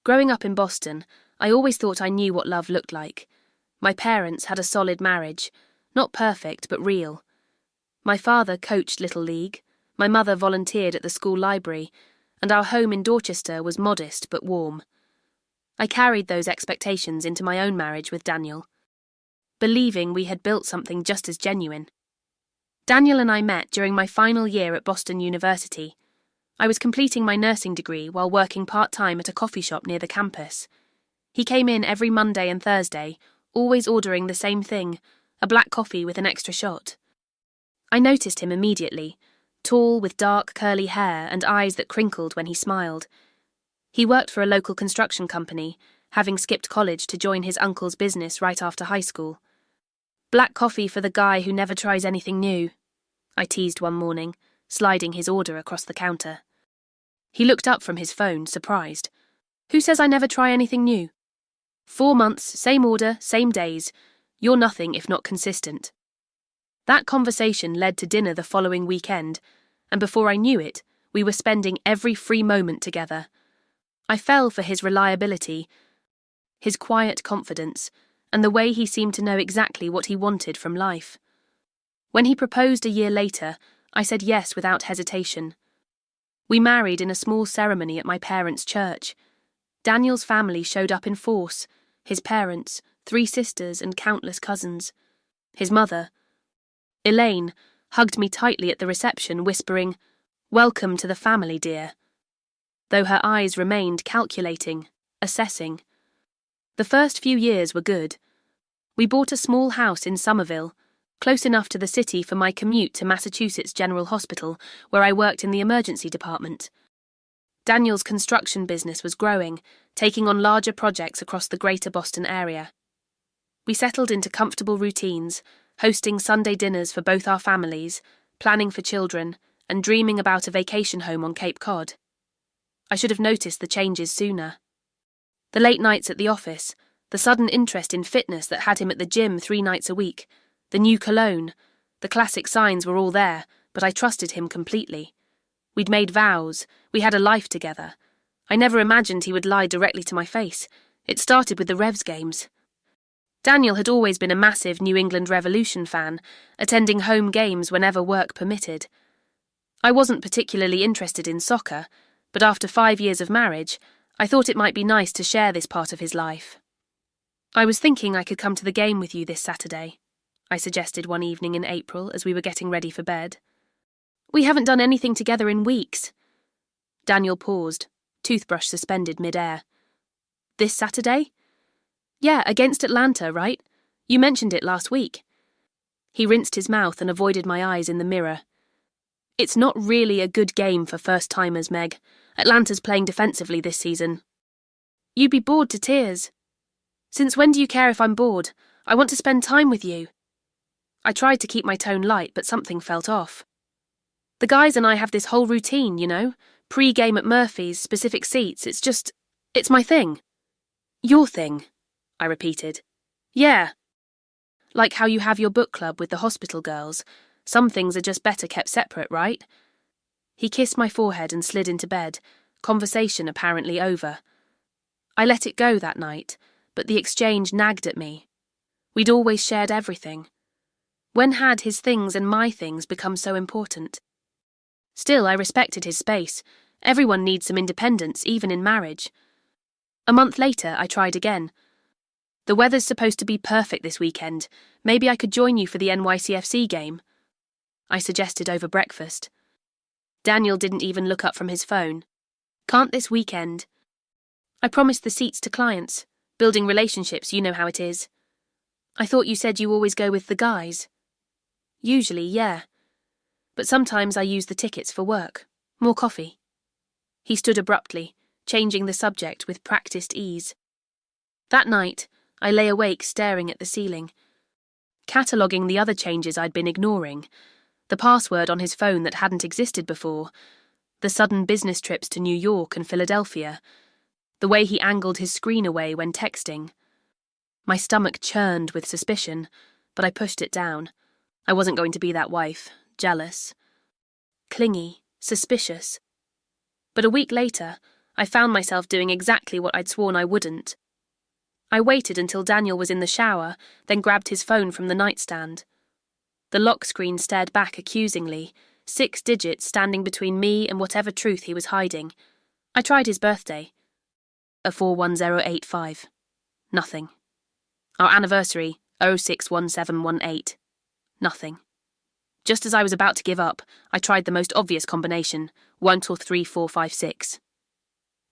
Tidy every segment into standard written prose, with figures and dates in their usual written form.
Growing up in Boston, I always thought I knew what love looked like. My parents had a solid marriage, not perfect but real. My father coached Little League, my mother volunteered at the school library, and our home in Dorchester was modest but warm. I carried those expectations into my own marriage with Daniel, believing we had built something just as genuine. Daniel and I met during my final year at Boston University. I was completing my nursing degree while working part-time at a coffee shop near the campus. He came in every Monday and Thursday, always ordering the same thing, a black coffee with an extra shot. I noticed him immediately, tall with dark curly hair and eyes that crinkled when he smiled. He worked for a local construction company, having skipped college to join his uncle's business right after high school. Black coffee for the guy who never tries anything new, I teased one morning, sliding his order across the counter. He looked up from his phone, surprised. Who says I never try anything new? 4 months, same order, same days. You're nothing if not consistent. That conversation led to dinner the following weekend, and before I knew it, we were spending every free moment together. I fell for his reliability, his quiet confidence, and the way he seemed to know exactly what he wanted from life. When he proposed a year later, I said yes without hesitation. We married in a small ceremony at my parents' church. Daniel's family showed up in force, his parents, 3 sisters and countless cousins. His mother, Elaine, hugged me tightly at the reception, whispering, "Welcome to the family, dear," though her eyes remained calculating, assessing. The first few years were good. We bought a small house in Somerville, close enough to the city for my commute to Massachusetts General Hospital, where I worked in the emergency department. Daniel's construction business was growing, taking on larger projects across the greater Boston area. We settled into comfortable routines, hosting Sunday dinners for both our families, planning for children, and dreaming about a vacation home on Cape Cod. I should have noticed the changes sooner. The late nights at the office, the sudden interest in fitness that had him at the gym 3 nights a week, the new cologne, the classic signs were all there, but I trusted him completely. We'd made vows, we had a life together. I never imagined he would lie directly to my face. It started with the Revs games. Daniel had always been a massive New England Revolution fan, attending home games whenever work permitted. I wasn't particularly interested in soccer, but after 5 years of marriage, I thought it might be nice to share this part of his life. "I was thinking I could come to the game with you this Saturday," I suggested one evening in April as we were getting ready for bed. "We haven't done anything together in weeks." Daniel paused, toothbrush suspended mid-air. "This Saturday?" "Yeah, against Atlanta, right? You mentioned it last week." He rinsed his mouth and avoided my eyes in the mirror. "It's not really a good game for first-timers, Meg. Atlanta's playing defensively this season." "You'd be bored to tears." "Since when do you care if I'm bored? I want to spend time with you." I tried to keep my tone light, but something felt off. "The guys and I have this whole routine, you know? Pre-game at Murphy's, specific seats, it's my thing." "Your thing," I repeated. "Yeah. Like how you have your book club with the hospital girls. Some things are just better kept separate, right?" He kissed my forehead and slid into bed, conversation apparently over. I let it go that night, but the exchange nagged at me. We'd always shared everything. When had his things and my things become so important? Still, I respected his space. Everyone needs some independence, even in marriage. A month later, I tried again. "The weather's supposed to be perfect this weekend. Maybe I could join you for the NYCFC game," I suggested over breakfast. Daniel didn't even look up from his phone. "Can't this weekend." "I promised the seats to clients. Building relationships, you know how it is." "I thought you said you always go with the guys." "Usually, yeah. But sometimes I use the tickets for work. More coffee." He stood abruptly, changing the subject with practiced ease. That night, I lay awake staring at the ceiling, cataloguing the other changes I'd been ignoring, the password on his phone that hadn't existed before, the sudden business trips to New York and Philadelphia, the way he angled his screen away when texting. My stomach churned with suspicion, but I pushed it down. I wasn't going to be that wife, jealous, clingy, suspicious. But a week later, I found myself doing exactly what I'd sworn I wouldn't. I waited until Daniel was in the shower, then grabbed his phone from the nightstand. The lock screen stared back accusingly, 6 digits standing between me and whatever truth he was hiding. I tried his birthday. A 41085. Nothing. Our anniversary, 061718. Nothing. Just as I was about to give up, I tried the most obvious combination, 123456.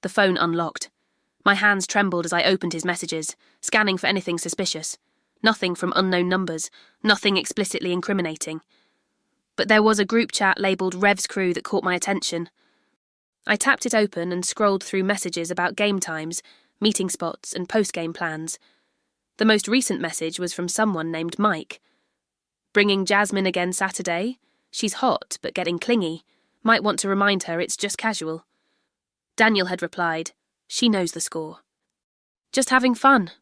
The phone unlocked. My hands trembled as I opened his messages, scanning for anything suspicious. Nothing from unknown numbers, nothing explicitly incriminating. But there was a group chat labelled Rev's Crew that caught my attention. I tapped it open and scrolled through messages about game times, meeting spots, and post-game plans. The most recent message was from someone named Mike. Bringing Jasmine again Saturday? She's hot, but getting clingy. Might want to remind her it's just casual. Daniel had replied, she knows the score. Just having fun.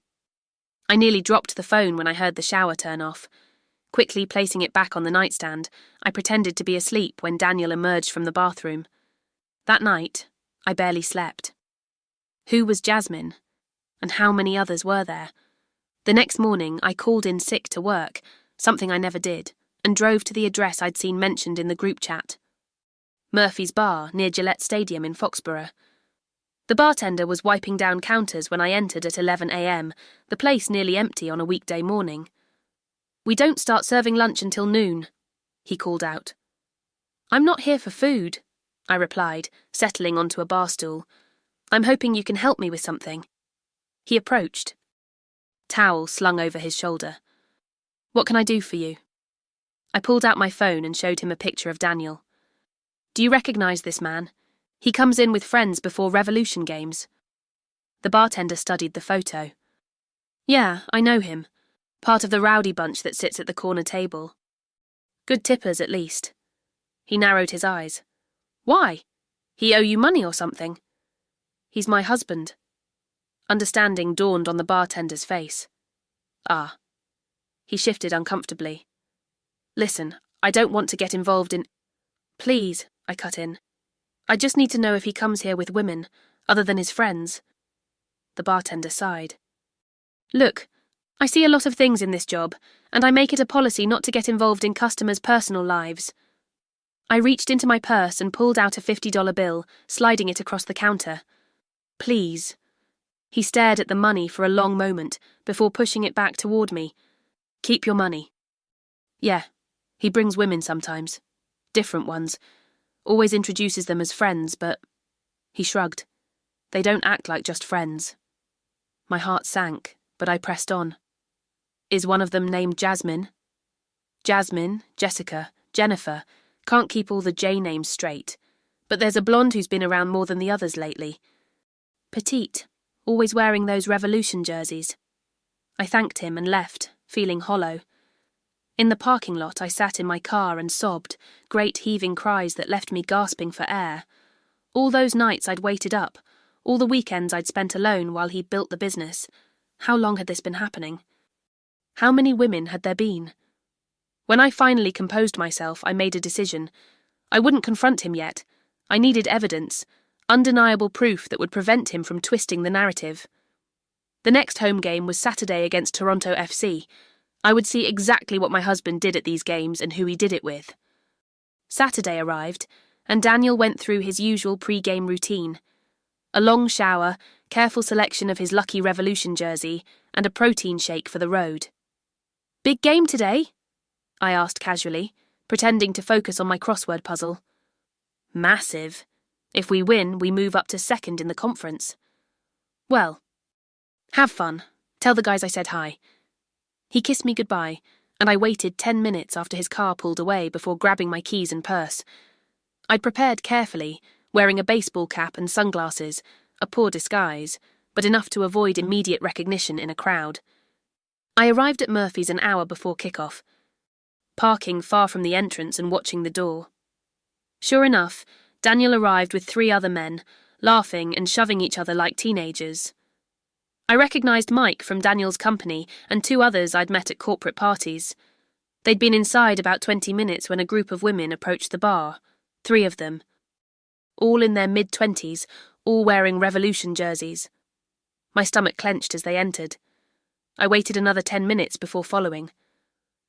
I nearly dropped the phone when I heard the shower turn off. Quickly placing it back on the nightstand, I pretended to be asleep when Daniel emerged from the bathroom. That night, I barely slept. Who was Jasmine? And how many others were there? The next morning, I called in sick to work, something I never did, and drove to the address I'd seen mentioned in the group chat. Murphy's Bar, near Gillette Stadium in Foxborough. The bartender was wiping down counters when I entered at 11 a.m, the place nearly empty on a weekday morning. We don't start serving lunch until noon, he called out. I'm not here for food, I replied, settling onto a bar stool. I'm hoping you can help me with something. He approached. Towel slung over his shoulder. What can I do for you? I pulled out my phone and showed him a picture of Daniel. Do you recognise this man? He comes in with friends before Revolution games. The bartender studied the photo. Yeah, I know him. Part of the rowdy bunch that sits at the corner table. Good tippers, at least. He narrowed his eyes. Why? He owe you money or something? He's my husband. Understanding dawned on the bartender's face. Ah. He shifted uncomfortably. Listen, I don't want to get involved in... Please, I cut in. I just need to know if he comes here with women, other than his friends. The bartender sighed. Look, I see a lot of things in this job, and I make it a policy not to get involved in customers' personal lives. I reached into my purse and pulled out a $50 bill, sliding it across the counter. Please. He stared at the money for a long moment before pushing it back toward me. Keep your money. Yeah, he brings women sometimes. Different ones. Always introduces them as friends, but... He shrugged. They don't act like just friends. My heart sank, but I pressed on. Is one of them named Jasmine? Jasmine, Jessica, Jennifer. Can't keep all the J names straight. But there's a blonde who's been around more than the others lately. Petite, always wearing those Revolution jerseys. I thanked him and left, feeling hollow. In the parking lot, I sat in my car and sobbed, great heaving cries that left me gasping for air. All those nights I'd waited up, all the weekends I'd spent alone while he built the business. How long had this been happening? How many women had there been? When I finally composed myself, I made a decision. I wouldn't confront him yet. I needed evidence, undeniable proof that would prevent him from twisting the narrative. The next home game was Saturday against Toronto FC. I would see exactly what my husband did at these games and who he did it with. Saturday arrived, and Daniel went through his usual pre-game routine. A long shower, careful selection of his Lucky Revolution jersey, and a protein shake for the road. Big game today? I asked casually, pretending to focus on my crossword puzzle. Massive. If we win, we move up to second in the conference. Well, have fun. Tell the guys I said hi. He kissed me goodbye, and I waited 10 minutes after his car pulled away before grabbing my keys and purse. I'd prepared carefully, wearing a baseball cap and sunglasses, a poor disguise, but enough to avoid immediate recognition in a crowd. I arrived at Murphy's an hour before kickoff, parking far from the entrance and watching the door. Sure enough, Daniel arrived with 3 other men, laughing and shoving each other like teenagers. I recognised Mike from Daniel's company and 2 others I'd met at corporate parties. They'd been inside about 20 minutes when a group of women approached the bar, 3 of them. All in their mid-20s, all wearing Revolution jerseys. My stomach clenched as they entered. I waited another 10 minutes before following.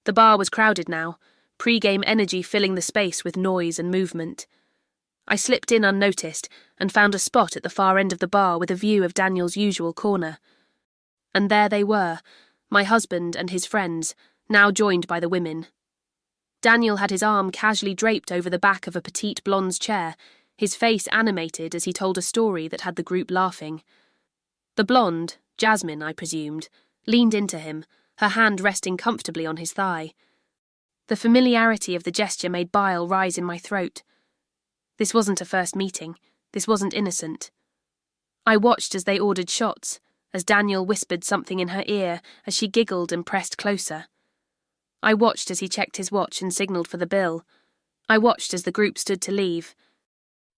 The bar was crowded now, pre-game energy filling the space with noise and movement. I slipped in unnoticed and found a spot at the far end of the bar with a view of Daniel's usual corner. And there they were, my husband and his friends, now joined by the women. Daniel had his arm casually draped over the back of a petite blonde's chair, his face animated as he told a story that had the group laughing. The blonde, Jasmine, I presumed, leaned into him, her hand resting comfortably on his thigh. The familiarity of the gesture made bile rise in my throat. This wasn't a first meeting. This wasn't innocent. I watched as they ordered shots, as Daniel whispered something in her ear as she giggled and pressed closer. I watched as he checked his watch and signalled for the bill. I watched as the group stood to leave,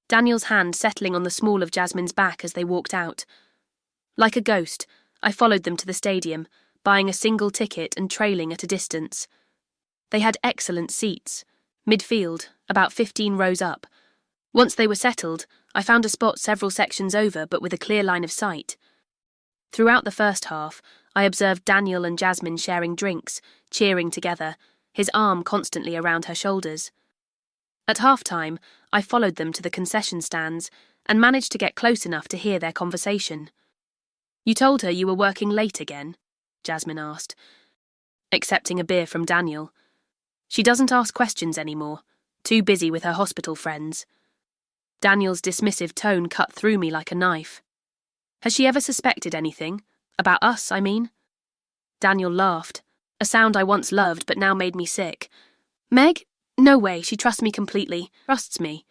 Daniel's hand settling on the small of Jasmine's back as they walked out. Like a ghost, I followed them to the stadium, buying a single ticket and trailing at a distance. They had excellent seats, midfield, about 15 rows up. Once they were settled, I found a spot several sections over but with a clear line of sight. Throughout the first half, I observed Daniel and Jasmine sharing drinks, cheering together, his arm constantly around her shoulders. At half-time, I followed them to the concession stands and managed to get close enough to hear their conversation. "You told her you were working late again?" Jasmine asked, accepting a beer from Daniel. "She doesn't ask questions anymore, too busy with her hospital friends." Daniel's dismissive tone cut through me like a knife. "Has she ever suspected anything? About us, I mean?" Daniel laughed, a sound I once loved but now made me sick. "Meg? No way, she trusts me completely, trusts me.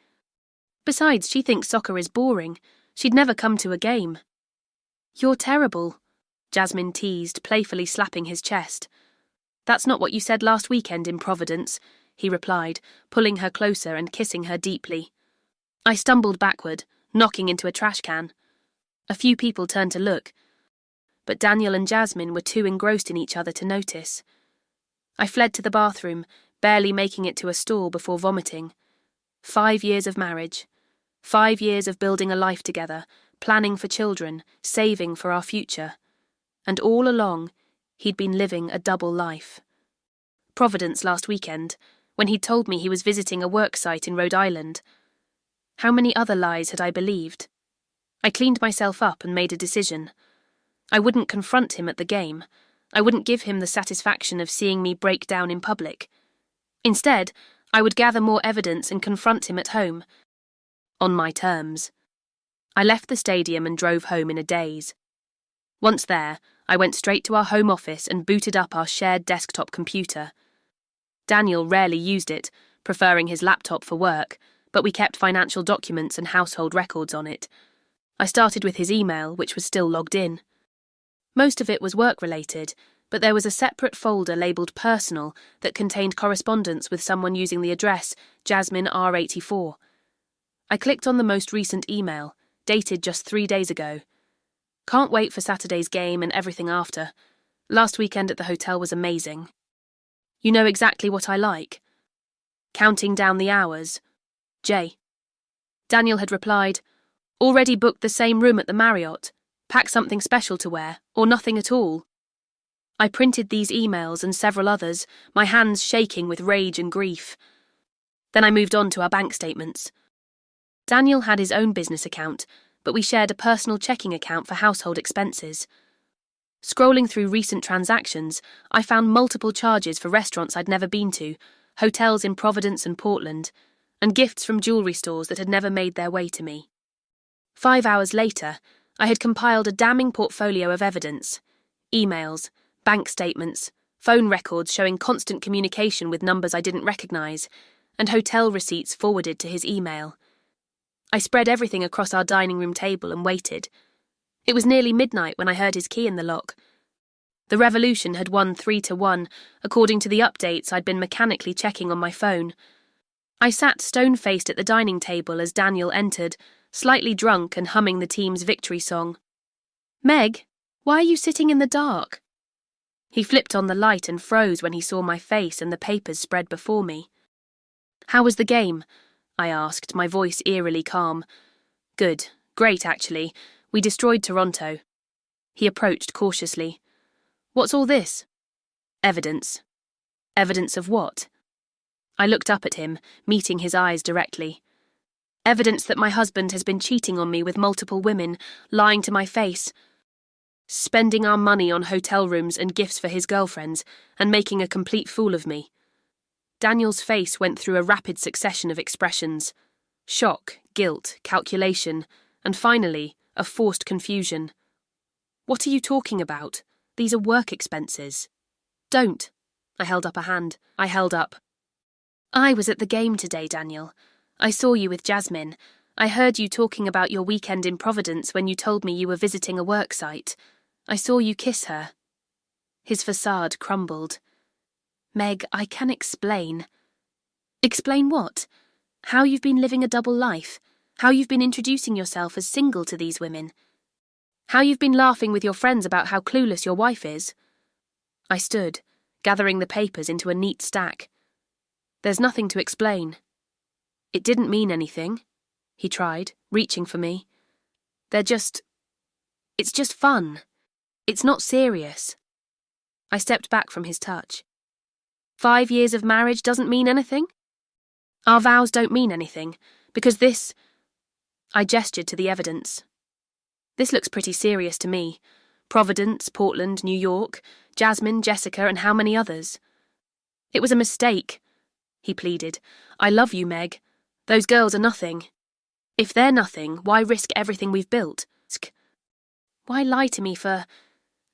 Besides, she thinks soccer is boring. She'd never come to a game." "You're terrible," Jasmine teased, playfully slapping his chest. "That's not what you said last weekend in Providence," he replied, pulling her closer and kissing her deeply. I stumbled backward, knocking into a trash can. A few people turned to look, but Daniel and Jasmine were too engrossed in each other to notice. I fled to the bathroom, barely making it to a stall before vomiting. 5 years of marriage. 5 years of building a life together, planning for children, saving for our future. And all along, he'd been living a double life. Providence last weekend, when he'd told me he was visiting a work site in Rhode Island. How many other lies had I believed? I cleaned myself up and made a decision. I wouldn't confront him at the game. I wouldn't give him the satisfaction of seeing me break down in public. Instead, I would gather more evidence and confront him at home. On my terms. I left the stadium and drove home in a daze. Once there, I went straight to our home office and booted up our shared desktop computer. Daniel rarely used it, preferring his laptop for work, but we kept financial documents and household records on it. I started with his email, which was still logged in. Most of it was work-related, but there was a separate folder labelled Personal that contained correspondence with someone using the address Jasmine R84. I clicked on the most recent email, dated just 3 days ago. "Can't wait for Saturday's game and everything after. Last weekend at the hotel was amazing. You know exactly what I like. Counting down the hours. Jay." Daniel had replied, "Already booked the same room at the Marriott. Pack something special to wear, or nothing at all." I printed these emails and several others, my hands shaking with rage and grief. Then I moved on to our bank statements. Daniel had his own business account, but we shared a personal checking account for household expenses. Scrolling through recent transactions, I found multiple charges for restaurants I'd never been to, hotels in Providence and Portland, and gifts from jewellery stores that had never made their way to me. 5 hours later, I had compiled a damning portfolio of evidence: emails, bank statements, phone records showing constant communication with numbers I didn't recognise, and hotel receipts forwarded to his email. I spread everything across our dining room table and waited. It was nearly midnight when I heard his key in the lock. The Revolution had won 3-1, according to the updates I'd been mechanically checking on my phone. I sat stone-faced at the dining table as Daniel entered, slightly drunk and humming the team's victory song. "Meg, why are you sitting in the dark?" He flipped on the light and froze when he saw my face and the papers spread before me. "How was the game?" I asked, my voice eerily calm. "Good. Great, actually. We destroyed Toronto. He approached cautiously. What's all this? Evidence. Evidence of what? I looked up at him, meeting his eyes directly. Evidence that my husband has been cheating on me with multiple women, lying to my face, spending our money on hotel rooms and gifts for his girlfriends, and making a complete fool of me. Daniel's face went through a rapid succession of expressions. Shock, guilt, calculation, and finally, a forced confusion. What are you talking about? These are work expenses. Don't. I held up a hand. I held up. I was at the game today, Daniel. I saw you with Jasmine. I heard you talking about your weekend in Providence when you told me you were visiting a work site. I saw you kiss her. His facade crumbled. Meg, I can explain. Explain what? How you've been living a double life? How you've been introducing yourself as single to these women? How you've been laughing with your friends about how clueless your wife is? I stood, gathering the papers into a neat stack. There's nothing to explain. It didn't mean anything, he tried, reaching for me. It's just fun. It's not serious. I stepped back from his touch. 5 years of marriage doesn't mean anything? Our vows don't mean anything, because this... I gestured to the evidence. This looks pretty serious to me. Providence, Portland, New York, Jasmine, Jessica, and how many others? It was a mistake, he pleaded. I love you, Meg. Those girls are nothing. If they're nothing, why risk everything we've built? Why lie to me for...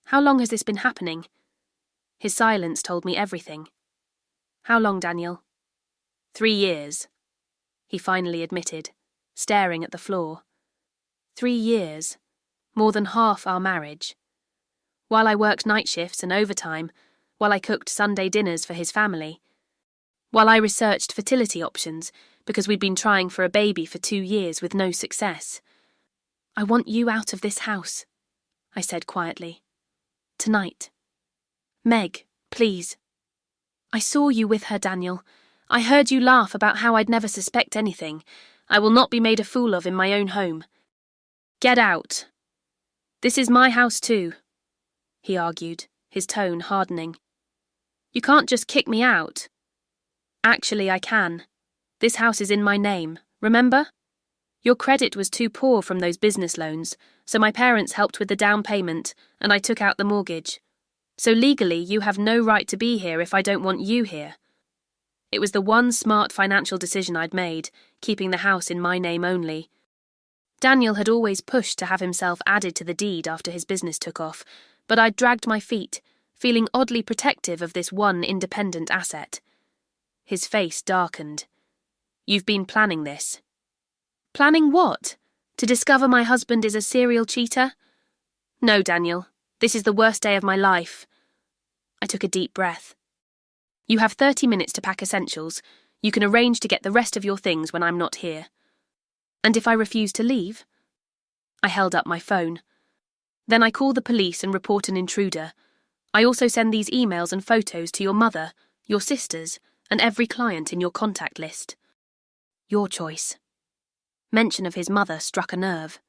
How long has this been happening? His silence told me everything. How long, Daniel? 3 years, he finally admitted, staring at the floor. 3 years. More than half our marriage. While I worked night shifts and overtime, while I cooked Sunday dinners for his family, while I researched fertility options because we'd been trying for a baby for 2 years with no success. I want you out of this house, I said quietly. Tonight. Meg, please. I saw you with her, Daniel. I heard you laugh about how I'd never suspect anything. I will not be made a fool of in my own home. Get out. This is my house too, he argued, his tone hardening. You can't just kick me out. Actually, I can. This house is in my name, remember? Your credit was too poor from those business loans, so my parents helped with the down payment, and I took out the mortgage. So legally, you have no right to be here if I don't want you here. It was the one smart financial decision I'd made, keeping the house in my name only. Daniel had always pushed to have himself added to the deed after his business took off, but I'd dragged my feet, feeling oddly protective of this one independent asset. His face darkened. You've been planning this. Planning what? To discover my husband is a serial cheater? No, Daniel. This is the worst day of my life. I took a deep breath. You have 30 minutes to pack essentials. You can arrange to get the rest of your things when I'm not here. And if I refuse to leave? I held up my phone. Then I call the police and report an intruder. I also send these emails and photos to your mother, your sisters, and every client in your contact list. Your choice. Mention of his mother struck a nerve.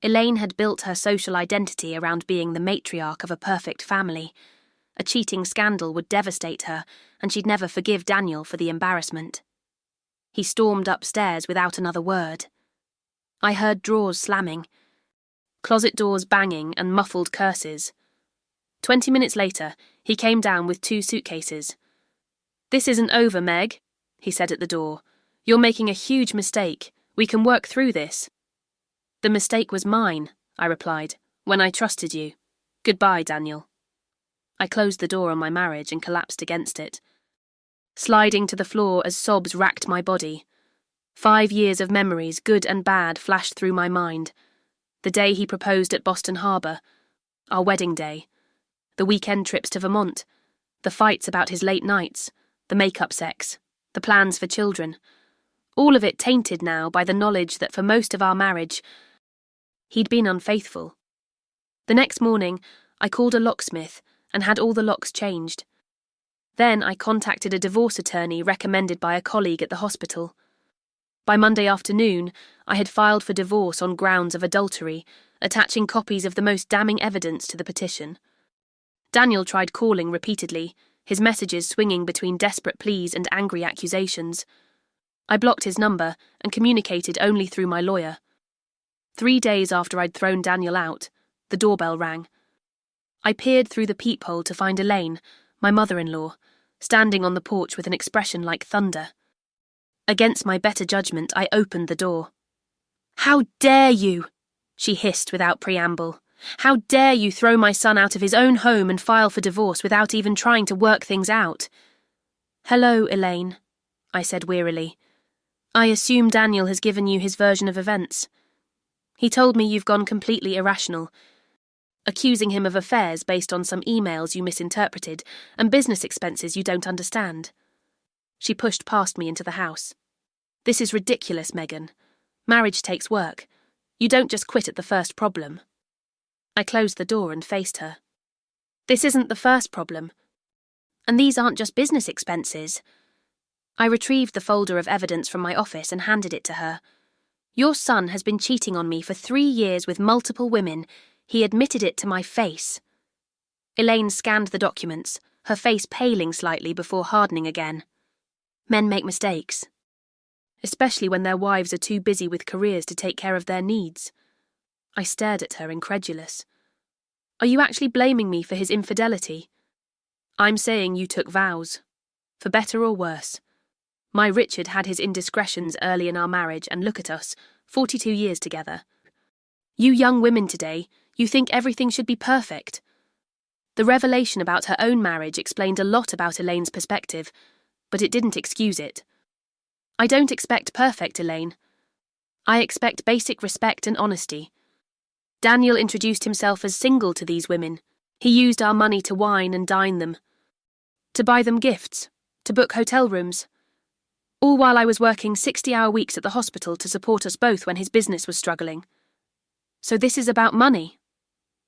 Elaine had built her social identity around being the matriarch of a perfect family. A cheating scandal would devastate her, and she'd never forgive Daniel for the embarrassment. He stormed upstairs without another word. I heard drawers slamming, closet doors banging, and muffled curses. 20 minutes later, he came down with 2 suitcases. This isn't over, Meg, he said at the door. You're making a huge mistake. We can work through this. The mistake was mine, I replied, when I trusted you. Goodbye, Daniel. I closed the door on my marriage and collapsed against it, sliding to the floor as sobs racked my body. 5 years of memories, good and bad, flashed through my mind. The day he proposed at Boston Harbor, our wedding day, the weekend trips to Vermont, the fights about his late nights, the make-up sex, the plans for children. All of it tainted now by the knowledge that for most of our marriage, he'd been unfaithful. The next morning, I called a locksmith and had all the locks changed. Then I contacted a divorce attorney recommended by a colleague at the hospital. By Monday afternoon, I had filed for divorce on grounds of adultery, attaching copies of the most damning evidence to the petition. Daniel tried calling repeatedly, his messages swinging between desperate pleas and angry accusations. I blocked his number and communicated only through my lawyer. 3 days after I'd thrown Daniel out, the doorbell rang. I peered through the peephole to find Elaine, my mother-in-law, standing on the porch with an expression like thunder. Against my better judgment, I opened the door. "How dare you?" she hissed without preamble. "How dare you throw my son out of his own home and file for divorce without even trying to work things out?" "Hello, Elaine," I said wearily. "I assume Daniel has given you his version of events. He told me you've gone completely irrational, accusing him of affairs based on some emails you misinterpreted and business expenses you don't understand." She pushed past me into the house. "This is ridiculous, Megan. Marriage takes work. You don't just quit at the first problem." I closed the door and faced her. "This isn't the first problem. And these aren't just business expenses." I retrieved the folder of evidence from my office and handed it to her. "Your son has been cheating on me for 3 years with multiple women. He admitted it to my face." Elaine scanned the documents, her face paling slightly before hardening again. "Men make mistakes, especially when their wives are too busy with careers to take care of their needs." I stared at her, incredulous. "Are you actually blaming me for his infidelity?" "I'm saying you took vows, for better or worse. My Richard had his indiscretions early in our marriage, and look at us, 42 years together. You young women today, you think everything should be perfect." The revelation about her own marriage explained a lot about Elaine's perspective, but it didn't excuse it. "I don't expect perfect, Elaine. I expect basic respect and honesty. Daniel introduced himself as single to these women. He used our money to wine and dine them, to buy them gifts, to book hotel rooms, all while I was working 60-hour weeks at the hospital to support us both when his business was struggling. So this is about money?"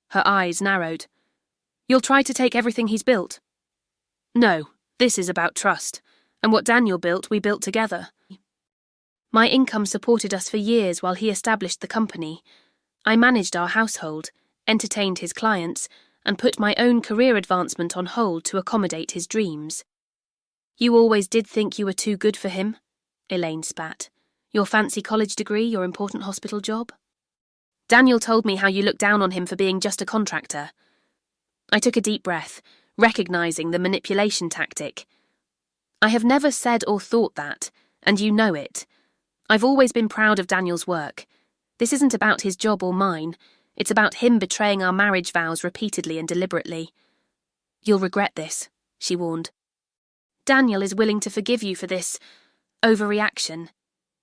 Her eyes narrowed. "You'll try to take everything he's built?" "No, this is about trust, and what Daniel built, we built together. My income supported us for years while he established the company. I managed our household, entertained his clients, and put my own career advancement on hold to accommodate his dreams." "You always did think you were too good for him?" Elaine spat. "Your fancy college degree, your important hospital job?" "Daniel told me how you looked down on him for being just a contractor." I took a deep breath, recognizing the manipulation tactic. "I have never said or thought that, and you know it. I've always been proud of Daniel's work. This isn't about his job or mine. It's about him betraying our marriage vows repeatedly and deliberately." "You'll regret this," she warned. "Daniel is willing to forgive you for this overreaction.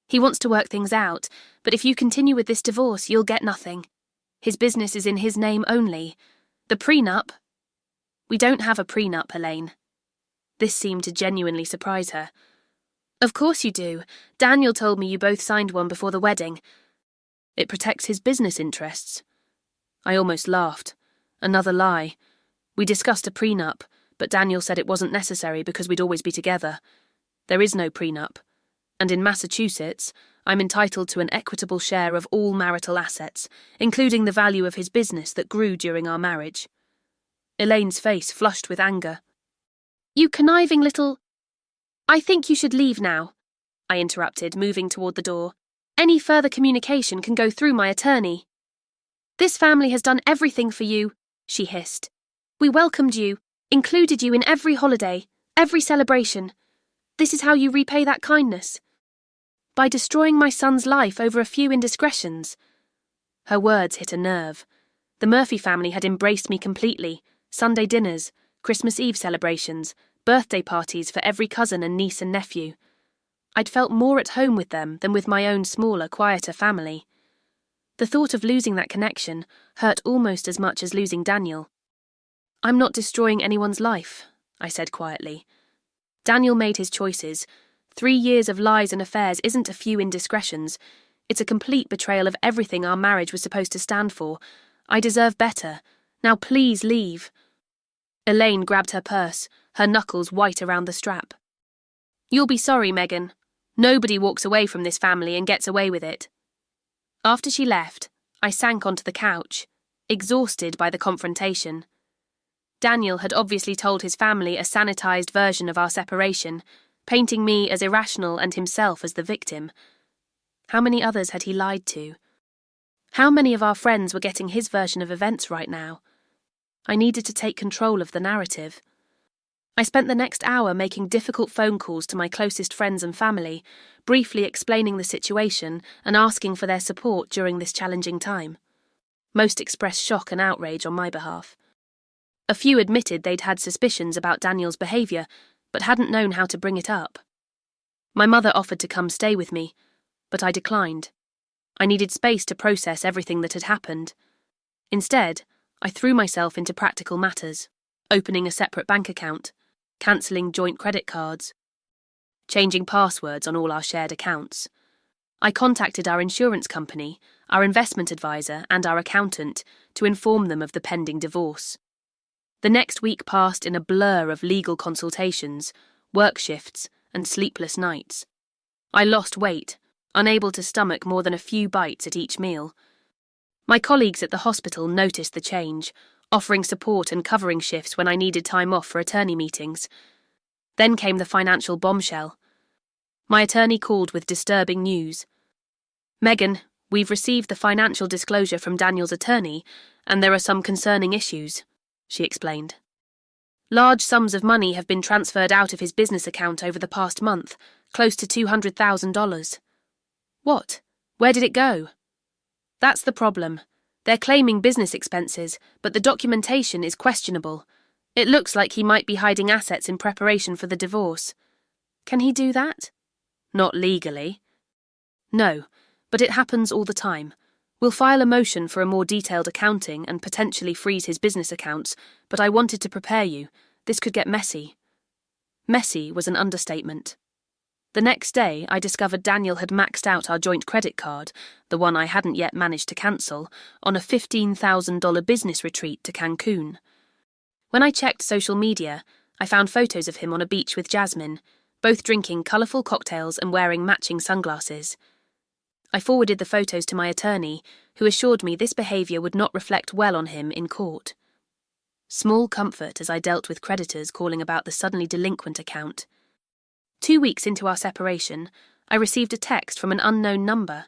He wants to work things out, but if you continue with this divorce, you'll get nothing. His business is in his name only. The prenup—" "We don't have a prenup, Elaine." This seemed to genuinely surprise her. "Of course you do. Daniel told me you both signed one before the wedding. It protects his business interests." I almost laughed. Another lie. We discussed a prenup, but Daniel said it wasn't necessary because we'd always be together. There is no prenup. And in Massachusetts, I'm entitled to an equitable share of all marital assets, including the value of his business that grew during our marriage. Elaine's face flushed with anger. "You conniving little—" "I think you should leave now," I interrupted, moving toward the door. "Any further communication can go through my attorney." "This family has done everything for you," she hissed. "We welcomed you, included you in every holiday, every celebration. This is how you repay that kindness. By destroying my son's life over a few indiscretions." Her words hit a nerve. The Murphy family had embraced me completely. Sunday dinners, Christmas Eve celebrations, birthday parties for every cousin and niece and nephew. I'd felt more at home with them than with my own smaller, quieter family. The thought of losing that connection hurt almost as much as losing Daniel. "I'm not destroying anyone's life," I said quietly. "Daniel made his choices. 3 years of lies and affairs isn't a few indiscretions. It's a complete betrayal of everything our marriage was supposed to stand for. I deserve better. Now please leave." Elaine grabbed her purse, her knuckles white around the strap. "You'll be sorry, Megan. Nobody walks away from this family and gets away with it. After she left, I sank onto the couch, exhausted by the confrontation. Daniel had obviously told his family a sanitized version of our separation, painting me as irrational and himself as the victim. How many others had he lied to? How many of our friends were getting his version of events right now? I needed to take control of the narrative. I spent the next hour making difficult phone calls to my closest friends and family, briefly explaining the situation and asking for their support during this challenging time. Most expressed shock and outrage on my behalf. A few admitted they'd had suspicions about Daniel's behaviour, but hadn't known how to bring it up. My mother offered to come stay with me, but I declined. I needed space to process everything that had happened. Instead, I threw myself into practical matters, opening a separate bank account, cancelling joint credit cards, changing passwords on all our shared accounts. I contacted our insurance company, our investment advisor, and our accountant to inform them of the pending divorce. The next week passed in a blur of legal consultations, work shifts, and sleepless nights. I lost weight, unable to stomach more than a few bites at each meal. My colleagues at the hospital noticed the change, offering support and covering shifts when I needed time off for attorney meetings. Then came the financial bombshell. My attorney called with disturbing news. "Megan, we've received the financial disclosure from Daniel's attorney, and there are some concerning issues," she explained. "Large sums of money have been transferred out of his business account over the past month, close to $200,000. "What? Where did it go?" "That's the problem. They're claiming business expenses, but the documentation is questionable. It looks like he might be hiding assets in preparation for the divorce." "Can he do that?" "Not legally." "No, but it happens all the time. We'll file a motion for a more detailed accounting and potentially freeze his business accounts, but I wanted to prepare you. This could get messy." Messy was an understatement. The next day, I discovered Daniel had maxed out our joint credit card, the one I hadn't yet managed to cancel, on a $15,000 business retreat to Cancun. When I checked social media, I found photos of him on a beach with Jasmine, both drinking colourful cocktails and wearing matching sunglasses. I forwarded the photos to my attorney, who assured me this behaviour would not reflect well on him in court. Small comfort as I dealt with creditors calling about the suddenly delinquent account. 2 weeks into our separation, I received a text from an unknown number.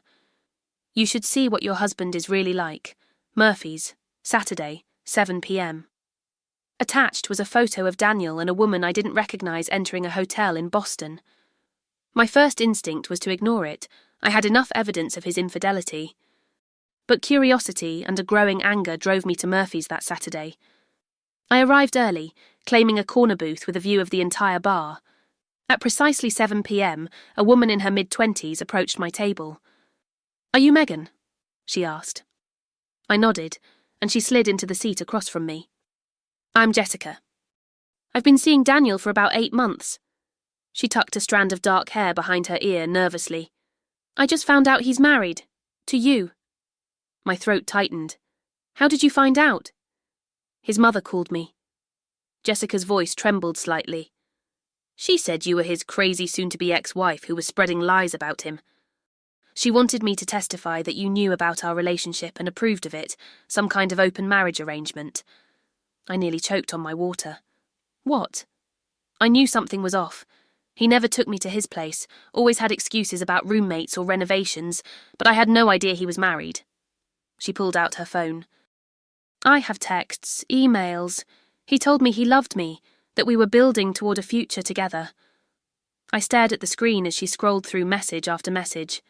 "You should see what your husband is really like. Murphy's, Saturday, 7 p.m. Attached was a photo of Daniel and a woman I didn't recognise entering a hotel in Boston. My first instinct was to ignore it. I had enough evidence of his infidelity. But curiosity and a growing anger drove me to Murphy's that Saturday. I arrived early, claiming a corner booth with a view of the entire bar. At precisely 7 p.m, a woman in her mid-20s approached my table. "Are you Megan?" she asked. I nodded, and she slid into the seat across from me. "I'm Jessica. I've been seeing Daniel for about 8 months. She tucked a strand of dark hair behind her ear nervously. "I just found out he's married. To you." My throat tightened. "How did you find out?" "His mother called me." Jessica's voice trembled slightly. "She said you were his crazy soon-to-be ex-wife who was spreading lies about him. She wanted me to testify that you knew about our relationship and approved of it, some kind of open marriage arrangement." I nearly choked on my water. "What?" "I knew something was off. He never took me to his place, always had excuses about roommates or renovations, but I had no idea he was married." She pulled out her phone. "I have texts, emails. He told me he loved me, that we were building toward a future together." I stared at the screen as she scrolled through message after message.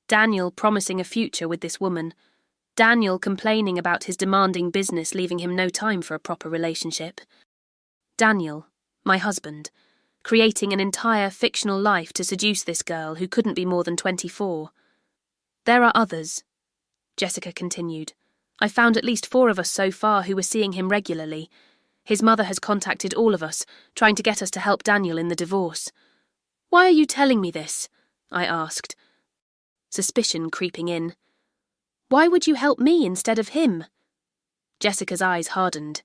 Daniel promising a future with this woman. Daniel complaining about his demanding business leaving him no time for a proper relationship. Daniel, my husband, creating an entire fictional life to seduce this girl who couldn't be more than 24. "There are others," Jessica continued. "I found at least 4 of us so far who were seeing him regularly. His mother has contacted all of us, trying to get us to help Daniel in the divorce." "Why are you telling me this?" I asked. Suspicion creeping in. "Why would you help me instead of him?" Jessica's eyes hardened.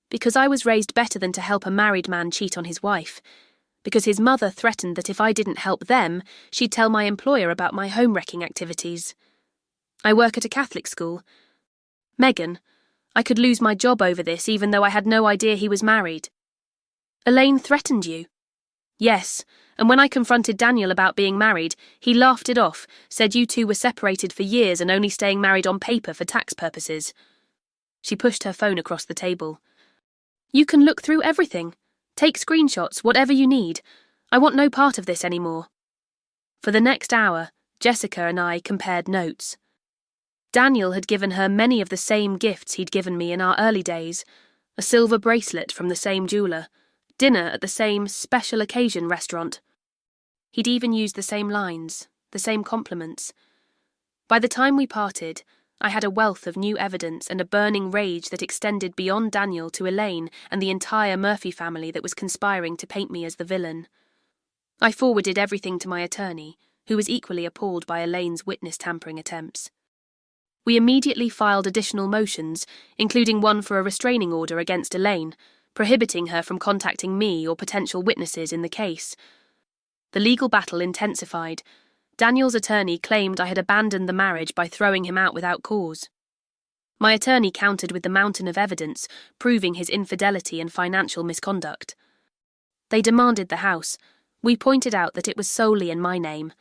"Because I was raised better than to help a married man cheat on his wife. because his mother threatened that if I didn't help them, she'd tell my employer about my home-wrecking activities. I work at a Catholic school. Megan, I could lose my job over this even though I had no idea he was married. Elaine threatened you? Yes, and when I confronted Daniel about being married, he laughed it off, said you two were separated for years and only staying married on paper for tax purposes. She pushed her phone across the table. You can look through everything. Take screenshots, whatever you need. I want no part of this anymore. For the next hour, Jessica and I compared notes. Daniel had given her many of the same gifts he'd given me in our early days, a silver bracelet from the same jeweler, dinner at the same special occasion restaurant. He'd even used the same lines, the same compliments. By the time we parted, I had a wealth of new evidence and a burning rage that extended beyond Daniel to Elaine and the entire Murphy family that was conspiring to paint me as the villain. I forwarded everything to my attorney, who was equally appalled by Elaine's witness tampering attempts. We immediately filed additional motions, including one for a restraining order against Elaine, prohibiting her from contacting me or potential witnesses in the case. The legal battle intensified. Daniel's attorney claimed I had abandoned the marriage by throwing him out without cause. My attorney countered with the mountain of evidence, proving his infidelity and financial misconduct. They demanded the house. We pointed out that it was solely in my name.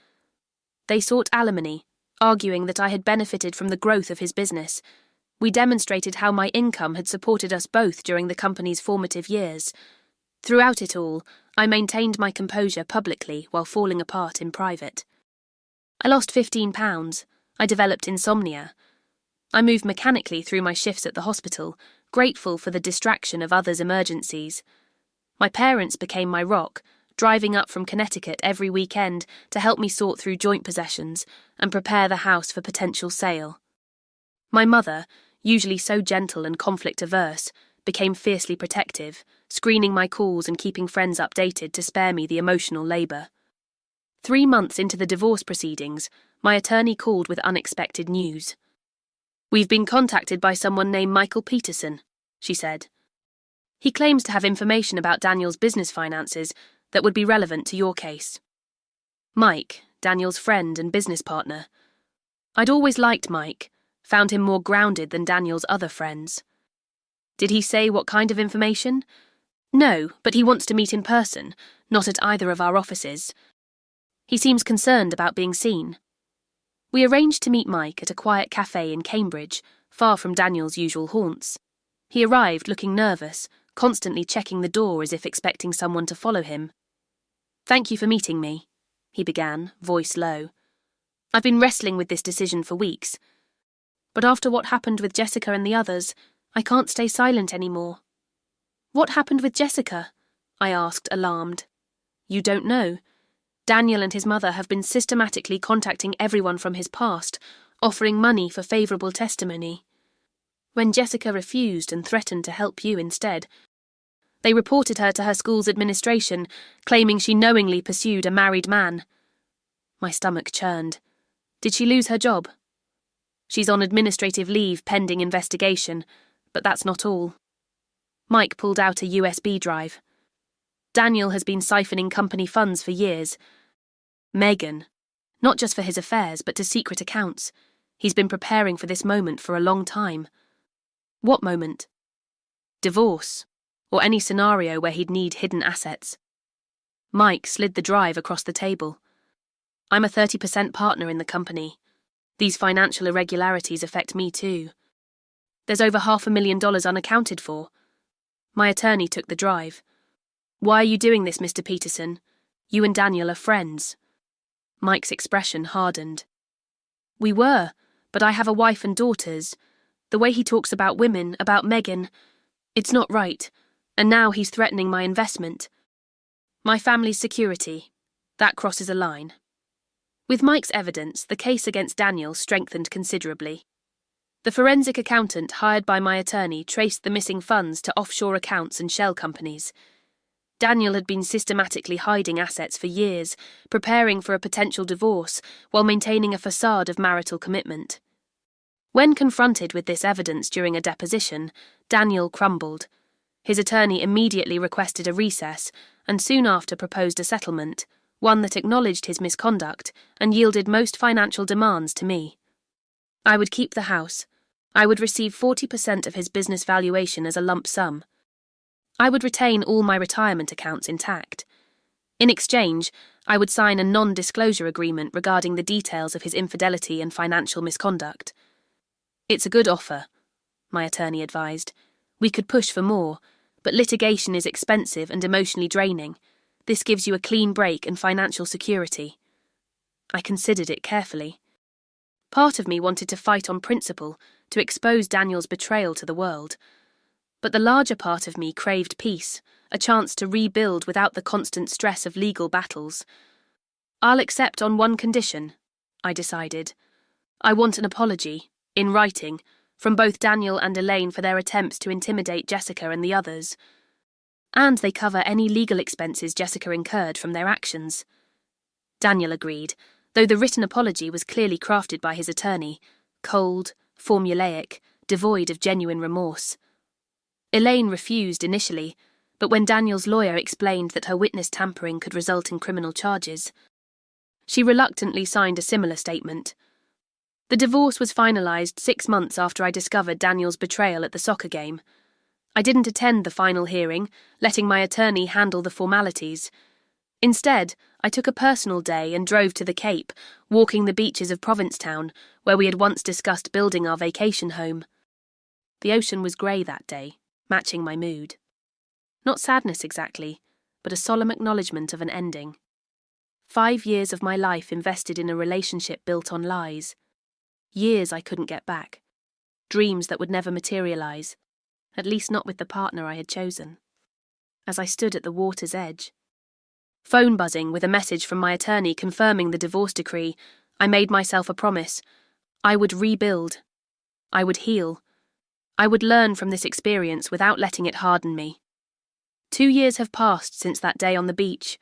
They sought alimony, arguing that I had benefited from the growth of his business. We demonstrated how my income had supported us both during the company's formative years. Throughout it all, I maintained my composure publicly while falling apart in private. I lost 15 pounds. I developed insomnia. I moved mechanically through my shifts at the hospital, grateful for the distraction of others' emergencies. My parents became my rock, driving up from Connecticut every weekend to help me sort through joint possessions and prepare the house for potential sale. My mother, usually so gentle and conflict-averse, became fiercely protective, screening my calls and keeping friends updated to spare me the emotional labour. 3 months into the divorce proceedings, my attorney called with unexpected news. "We've been contacted by someone named Michael Peterson," she said. "He claims to have information about Daniel's business finances that would be relevant to your case." Mike, Daniel's friend and business partner. I'd always liked Mike, found him more grounded than Daniel's other friends. Did he say what kind of information? No, but he wants to meet in person, not at either of our offices. He seems concerned about being seen. We arranged to meet Mike at a quiet cafe in Cambridge, far from Daniel's usual haunts. He arrived looking nervous, constantly checking the door as if expecting someone to follow him. "Thank you for meeting me," he began, voice low. "I've been wrestling with this decision for weeks. But after what happened with Jessica and the others, I can't stay silent anymore." "What happened with Jessica?" I asked, alarmed. "You don't know. Daniel and his mother have been systematically contacting everyone from his past, offering money for favourable testimony. When Jessica refused and threatened to help you instead, they reported her to her school's administration, claiming she knowingly pursued a married man." My stomach churned. "Did she lose her job?" "She's on administrative leave pending investigation, but that's not all." Mike pulled out a USB drive. "Daniel has been siphoning company funds for years. Megan, not just for his affairs, but to secret accounts. He's been preparing for this moment for a long time." "What moment?" "Divorce, or any scenario where he'd need hidden assets." Mike slid the drive across the table. "I'm a 30% partner in the company. These financial irregularities affect me too. There's over $500,000 unaccounted for." My attorney took the drive. "Why are you doing this, Mr. Peterson? You and Daniel are friends." Mike's expression hardened. "We were, but I have a wife and daughters. The way he talks about women, about Megan, it's not right. And now he's threatening my investment. My family's security. That crosses a line." With Mike's evidence, the case against Daniel strengthened considerably. The forensic accountant hired by my attorney traced the missing funds to offshore accounts and shell companies. Daniel had been systematically hiding assets for years, preparing for a potential divorce while maintaining a facade of marital commitment. When confronted with this evidence during a deposition, Daniel crumbled. His attorney immediately requested a recess and soon after proposed a settlement, one that acknowledged his misconduct and yielded most financial demands to me. I would keep the house. I would receive 40% of his business valuation as a lump sum. I would retain all my retirement accounts intact. In exchange, I would sign a non-disclosure agreement regarding the details of his infidelity and financial misconduct. It's a good offer, my attorney advised. We could push for more, but litigation is expensive and emotionally draining. This gives you a clean break and financial security. I considered it carefully. Part of me wanted to fight on principle, to expose Daniel's betrayal to the world. But the larger part of me craved peace, a chance to rebuild without the constant stress of legal battles. I'll accept on one condition, I decided. I want an apology, in writing, from both Daniel and Elaine for their attempts to intimidate Jessica and the others. And they cover any legal expenses Jessica incurred from their actions. Daniel agreed, though the written apology was clearly crafted by his attorney, cold, formulaic, devoid of genuine remorse. Elaine refused initially, but when Daniel's lawyer explained that her witness tampering could result in criminal charges, she reluctantly signed a similar statement. The divorce was finalised 6 months after I discovered Daniel's betrayal at the soccer game. I didn't attend the final hearing, letting my attorney handle the formalities. Instead, I took a personal day and drove to the Cape, walking the beaches of Provincetown, where we had once discussed building our vacation home. The ocean was grey that day, matching my mood. Not sadness exactly, but a solemn acknowledgement of an ending. 5 years of my life invested in a relationship built on lies. Years I couldn't get back. Dreams that would never materialise, at least not with the partner I had chosen. As I stood at the water's edge, phone buzzing with a message from my attorney confirming the divorce decree, I made myself a promise. I would rebuild. I would heal. I would learn from this experience without letting it harden me. 2 years have passed since that day on the beach.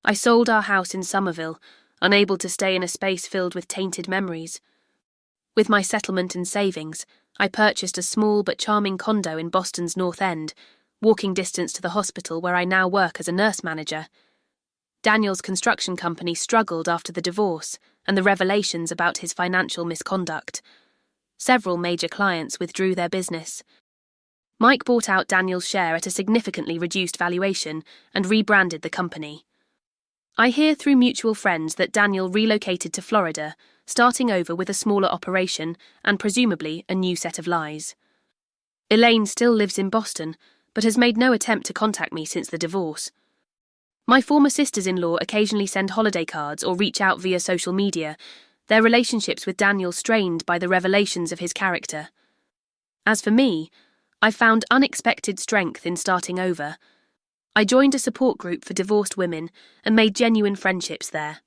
I sold our house in Somerville, unable to stay in a space filled with tainted memories. With my settlement and savings, I purchased a small but charming condo in Boston's North End, walking distance to the hospital where I now work as a nurse manager. Daniel's construction company struggled after the divorce and the revelations about his financial misconduct. Several major clients withdrew their business. Mike bought out Daniel's share at a significantly reduced valuation and rebranded the company. I hear through mutual friends that Daniel relocated to Florida, starting over with a smaller operation and presumably a new set of lies. Elaine still lives in Boston, but has made no attempt to contact me since the divorce. My former sisters-in-law occasionally send holiday cards or reach out via social media, their relationships with Daniel strained by the revelations of his character. As for me, I found unexpected strength in starting over. I joined a support group for divorced women and made genuine friendships there.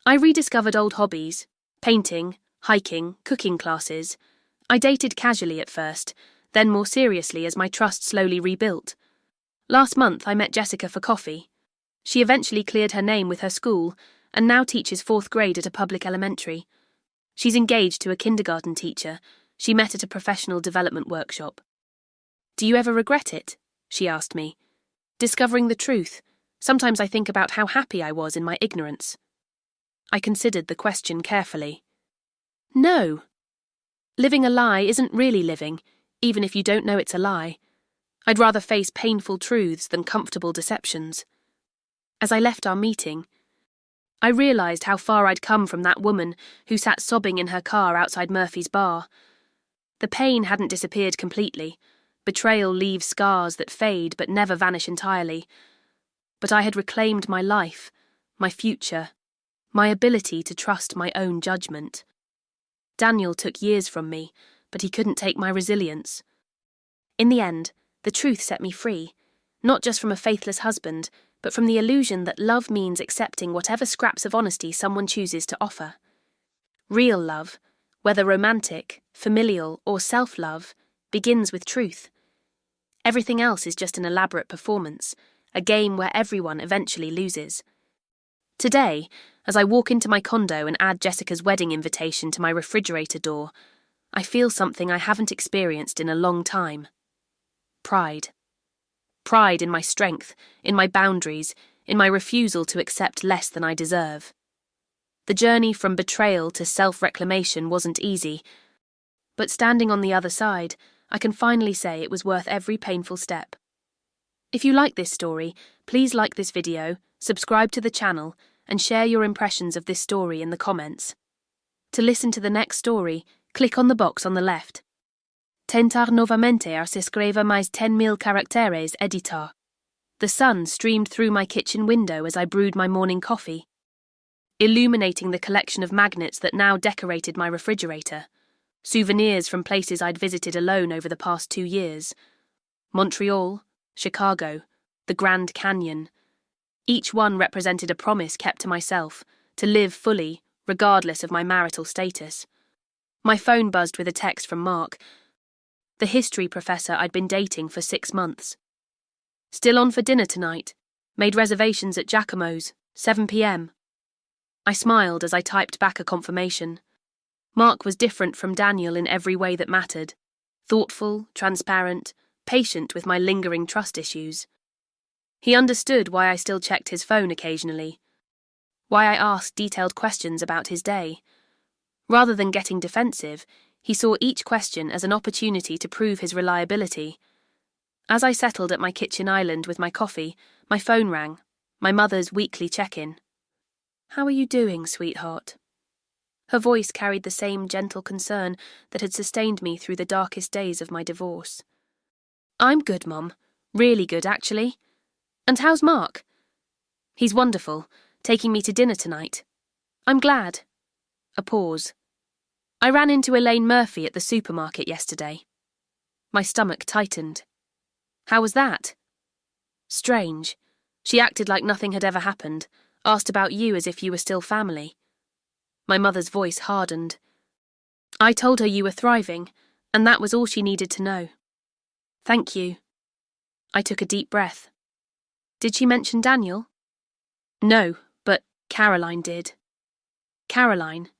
I rediscovered old hobbies, painting, hiking, cooking classes. I dated casually at first, then more seriously as my trust slowly rebuilt. Last month I met Jessica for coffee. She eventually cleared her name with her school and now teaches 4th grade at a public elementary. She's engaged to a kindergarten teacher she met at a professional development workshop. "Do you ever regret it?" she asked me. "Discovering the truth. Sometimes I think about how happy I was in my ignorance." I considered the question carefully. No. Living a lie isn't really living, even if you don't know it's a lie. I'd rather face painful truths than comfortable deceptions. As I left our meeting, I realised how far I'd come from that woman who sat sobbing in her car outside Murphy's bar. The pain hadn't disappeared completely. Betrayal leaves scars that fade but never vanish entirely. But I had reclaimed my life, my future, my ability to trust my own judgment. Daniel took years from me, but he couldn't take my resilience. In the end, the truth set me free, not just from a faithless husband, but from the illusion that love means accepting whatever scraps of honesty someone chooses to offer. Real love, whether romantic, familial, or self-love, begins with truth. Everything else is just an elaborate performance, a game where everyone eventually loses. Today, as I walk into my condo and add Jessica's wedding invitation to my refrigerator door, I feel something I haven't experienced in a long time. Pride. pride in my strength, in my boundaries, in my refusal to accept less than I deserve. The journey from betrayal to self-reclamation wasn't easy, but standing on the other side, I can finally say it was worth every painful step. If you like this story, please like this video, subscribe to the channel, and share your impressions of this story in the comments. To listen to the next story, click on the box on the left. Tentar novamente a se escreva mais 10,000 caracteres, editor. The sun streamed through my kitchen window as I brewed my morning coffee, illuminating the collection of magnets that now decorated my refrigerator. Souvenirs from places I'd visited alone over the past 2 years. Montreal, Chicago, the Grand Canyon. Each one represented a promise kept to myself, to live fully, regardless of my marital status. My phone buzzed with a text from Mark, the history professor I'd been dating for 6 months. Still on for dinner tonight. Made reservations at Giacomo's, 7 p.m. I smiled as I typed back a confirmation. Mark was different from Daniel in every way that mattered. Thoughtful, transparent, patient with my lingering trust issues. He understood why I still checked his phone occasionally, why I asked detailed questions about his day. Rather than getting defensive, he saw each question as an opportunity to prove his reliability. As I settled at my kitchen island with my coffee, my phone rang, my mother's weekly check-in. "How are you doing, sweetheart?" Her voice carried the same gentle concern that had sustained me through the darkest days of my divorce. "I'm good, Mom. Really good, actually. And how's Mark?" "He's wonderful, taking me to dinner tonight. I'm glad." A pause. "I ran into Elaine Murphy at the supermarket yesterday." My stomach tightened. "How was that?" "Strange. She acted like nothing had ever happened, asked about you as if you were still family." My mother's voice hardened. "I told her you were thriving, and that was all she needed to know." "Thank you." I took a deep breath. "Did she mention Daniel?" "No, but Caroline did." Caroline,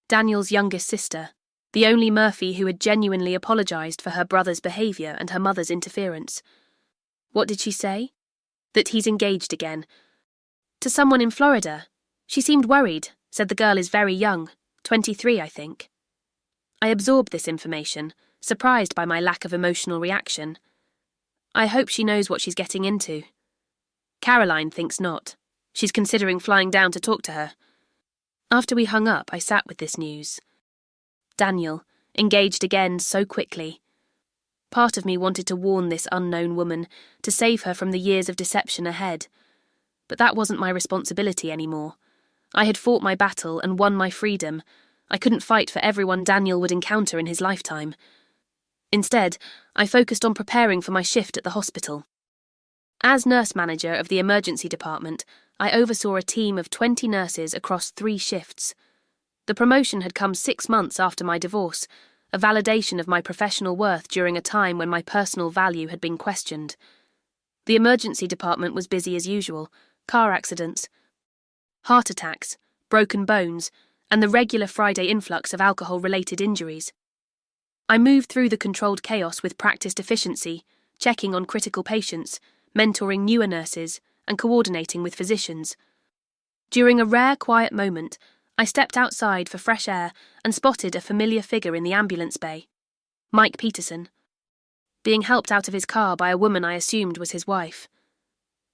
Daniel's youngest sister, the only Murphy who had genuinely apologized for her brother's behavior and her mother's interference. What did she say? That he's engaged again. To someone in Florida. She seemed worried, said the girl is very young, 23, I think. I absorbed this information, surprised by my lack of emotional reaction. I hope she knows what she's getting into. Caroline thinks not. She's considering flying down to talk to her. After we hung up, I sat with this news. Daniel, engaged again so quickly. Part of me wanted to warn this unknown woman, to save her from the years of deception ahead. But that wasn't my responsibility anymore. I had fought my battle and won my freedom. I couldn't fight for everyone Daniel would encounter in his lifetime. Instead, I focused on preparing for my shift at the hospital. As nurse manager of the emergency department, I oversaw a team of 20 nurses across 3 shifts. The promotion had come 6 months after my divorce, a validation of my professional worth during a time when my personal value had been questioned. The emergency department was busy as usual. Car accidents, heart attacks, broken bones, and the regular Friday influx of alcohol-related injuries. I moved through the controlled chaos with practiced efficiency, checking on critical patients, mentoring newer nurses, and coordinating with physicians. During a rare quiet moment, I stepped outside for fresh air and spotted a familiar figure in the ambulance bay. Mike Peterson, being helped out of his car by a woman I assumed was his wife.